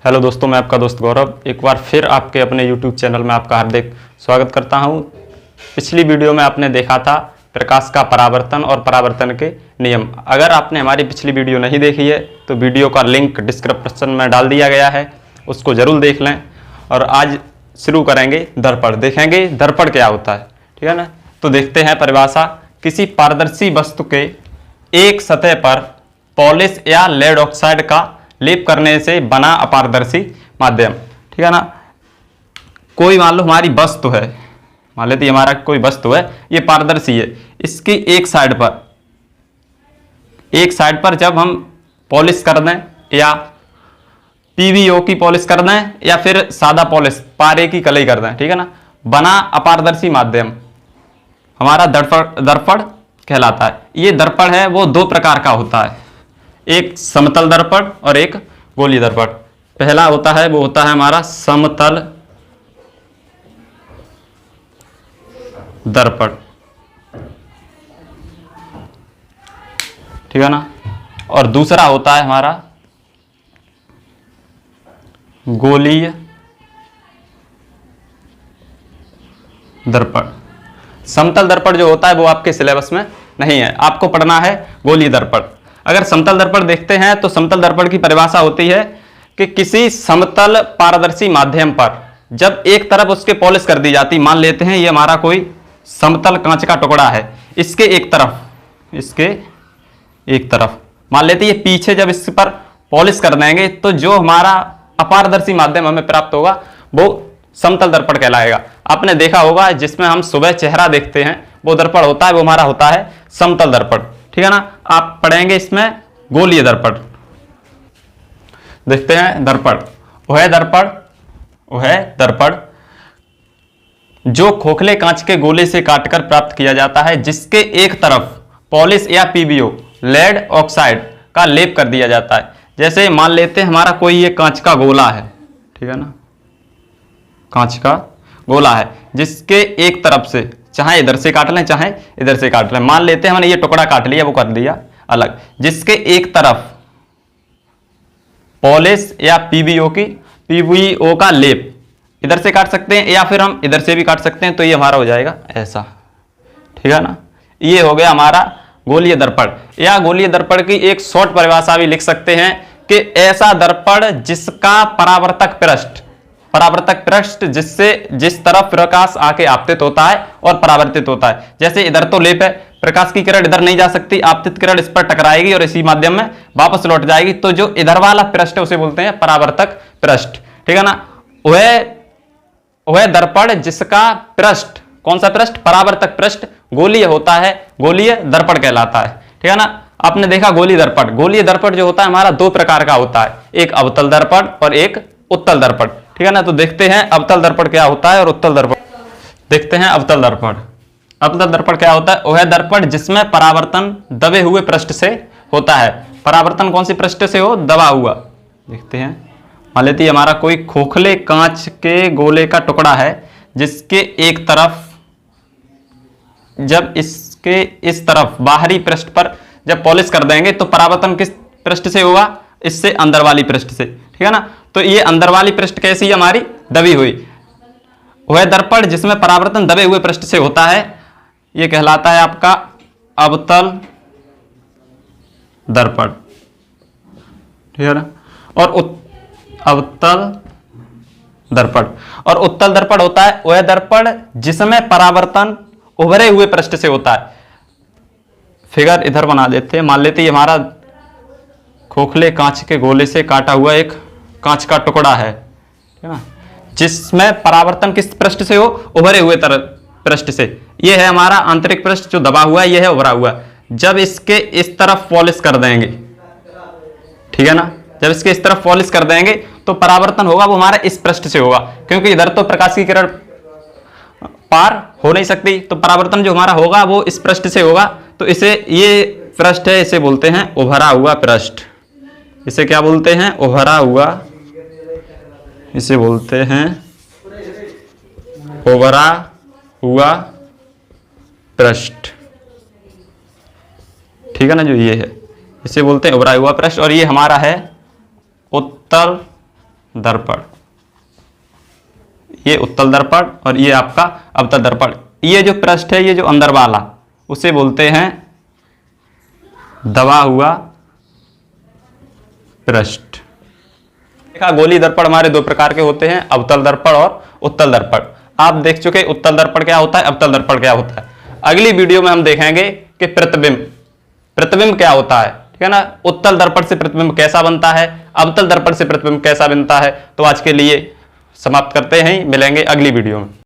Hello दोस्तों, मैं आपका दोस्त गौरव एक बार फिर आपके अपने YouTube चैनल में आपका हार्दिक स्वागत करता हूं। पिछली वीडियो में आपने देखा था प्रकाश का परावर्तन और परावर्तन के नियम। अगर आपने हमारी पिछली वीडियो नहीं देखी है तो वीडियो का लिंक डिस्क्रिप्शन में डाल दिया गया है, उसको ज़रूर देख लें। और आज शुरू करेंगे दर्पण। देखेंगे दर्पण क्या होता है, ठीक है ना। तो देखते हैं परिभाषा। किसी पारदर्शी वस्तु के एक सतह पर पॉलिश या लेड ऑक्साइड का लेप करने से बना अपारदर्शी माध्यम, ठीक है ना। कोई मान लो हमारी वस्तु है, मान लेते हमारा कोई वस्तु है, ये पारदर्शी है। इसकी एक साइड पर जब हम पॉलिश कर दें या पीवीओ की पॉलिश कर दें या फिर सादा पॉलिश पारे की कलई कर दें, ठीक है ना, बना अपारदर्शी माध्यम हमारा दर्पण कहलाता है। ये दर्पण है वो दो प्रकार का होता है, एक समतल दर्पण और एक गोलीय दर्पण। पहला होता है वो होता है हमारा समतल दर्पण, ठीक है ना। और दूसरा होता है हमारा गोलीय दर्पण। समतल दर्पण जो होता है वो आपके सिलेबस में नहीं है, आपको पढ़ना है गोलीय दर्पण। अगर समतल दर्पण देखते हैं तो समतल दर्पण की परिभाषा होती है कि किसी समतल पारदर्शी माध्यम पर जब एक तरफ उसके पॉलिश कर दी जाती, मान लेते हैं ये हमारा कोई समतल कांच का टुकड़ा है, इसके एक तरफ मान लेते हैं ये पीछे जब इस पर पॉलिश कर देंगे तो जो हमारा अपारदर्शी माध्यम हमें प्राप्त होगा वो समतल दर्पण कहलाएगा। आपने देखा होगा जिसमें हम सुबह चेहरा देखते हैं वो दर्पण होता है, वो हमारा होता है समतल दर्पण, ठीक है ना। आप पढ़ेंगे इसमें गोलीय दर्पण। देखते हैं दर्पण। वह दर्पण जो खोखले कांच के गोले से काटकर प्राप्त किया जाता है, जिसके एक तरफ पॉलिश या पीवीओ लेड ऑक्साइड का लेप कर दिया जाता है। जैसे मान लेते हैं हमारा कोई ये कांच का गोला है, ठीक है ना, कांच का गोला है जिसके एक तरफ से चाहे इधर से काट लें चाहे इधर से काट लें, मान लेते हैं हमने ये टुकड़ा काट लिया, वो कर दिया अलग, जिसके एक तरफ पॉलिश या पीवीओ का लेप इधर से काट सकते हैं या फिर हम इधर से भी काट सकते हैं, तो ये हमारा हो जाएगा ऐसा, ठीक है ना। ये हो गया हमारा गोलीय दर्पण। या गोलीय दर्पण की एक शॉर्ट परिभाषा भी लिख सकते हैं कि ऐसा दर्पण जिसका परावर्तक पृष्ठ जिस तरफ प्रकाश आके आपतित होता है और परावर्तित होता है। जैसे इधर तो लेप है, प्रकाश की किरण इधर नहीं जा सकती, आपतित किरण इस पर टकराएगी और इसी माध्यम में वापस लौट जाएगी, तो जो इधर वाला पृष्ठ है उसे बोलते हैं परावर्तक पृष्ठ, ठीक है ना। वह दर्पण जिसका पृष्ठ, कौन सा पृष्ठ, परावर्तक पृष्ठ गोलीय होता है, गोलीय दर्पण कहलाता है, ठीक है ना। आपने देखा गोलीय दर्पण जो होता है हमारा दो प्रकार का होता है, एक अवतल दर्पण और एक उत्तल दर्पण, ठीक है ना। तो देखते हैं अवतल दर्पण क्या होता है और उत्तल दर्पण। देखते हैं अवतल दर्पण क्या होता है। वह दर्पण जिसमें परावर्तन दबे हुए पृष्ठ से होता है। परावर्तन कौन से पृष्ठ से हो, दबा हुआ। देखते हैं मान लेते हैं हमारा कोई खोखले कांच के गोले का टुकड़ा है जिसके एक तरफ जब इसके इस तरफ बाहरी पृष्ठ पर जब पॉलिश कर देंगे तो परावर्तन किस पृष्ठ से होगा, इससे अंदर वाली पृष्ठ से, ठीक है ना। तो ये अंदर वाली पृष्ठ कैसी है, हमारी दबी हुई। वह दर्पण जिसमें परावर्तन दबे हुए पृष्ठ से होता है ये कहलाता है आपका अवतल दर्पण, ठीक है ना। और अवतल दर्पण और उत्तल दर्पण होता है वह दर्पण जिसमें परावर्तन उभरे हुए पृष्ठ से होता है। फिगर इधर बना देते हैं, मान लेते हैं हमारा खोखले कांच के गोले से काटा हुआ एक कांच का टुकड़ा है, ठीक है ना, जिसमें परावर्तन किस पृष्ठ से हो, उभरे हुए पृष्ठ से। ये है हमारा आंतरिक पृष्ठ जो दबा हुआ है, ये है उभरा हुआ। जब इसके इस तरफ पॉलिश कर देंगे, ठीक है ना, जब इसके इस तरफ पॉलिश कर देंगे तो परावर्तन होगा वो हमारा इस पृष्ठ से होगा, क्योंकि इधर तो प्रकाश की किरण पार हो नहीं सकती, तो परावर्तन जो हमारा होगा वो इस पृष्ठ से होगा। तो इसे, ये पृष्ठ है, इसे बोलते हैं उभरा हुआ पृष्ठ। इसे क्या बोलते हैं, उभरा हुआ, इसे बोलते हैं उभरा हुआ पृष्ठ, ठीक है ना। जो ये है इसे बोलते हैं उभरा हुआ पृष्ठ। और ये हमारा है उत्तल दर्पण, ये उत्तल दर्पण और ये आपका अवतल दर्पण। ये जो पृष्ठ है, ये जो अंदर वाला, उसे बोलते हैं दबा हुआ पृष्ठ। देखा, गोली दर्पण हमारे दो प्रकार के होते हैं, अवतल दर्पण और उत्तल दर्पण। आप देख चुके उत्तल दर्पण क्या होता है, अवतल दर्पण क्या होता है। अगली वीडियो में हम देखेंगे कि प्रतिबिंब क्या होता है, ठीक है ना। उत्तल दर्पण से प्रतिबिंब कैसा बनता है, अवतल दर्पण से प्रतिबिंब कैसा बनता है। तो आज के लिए समाप्त करते हैं, मिलेंगे अगली वीडियो में।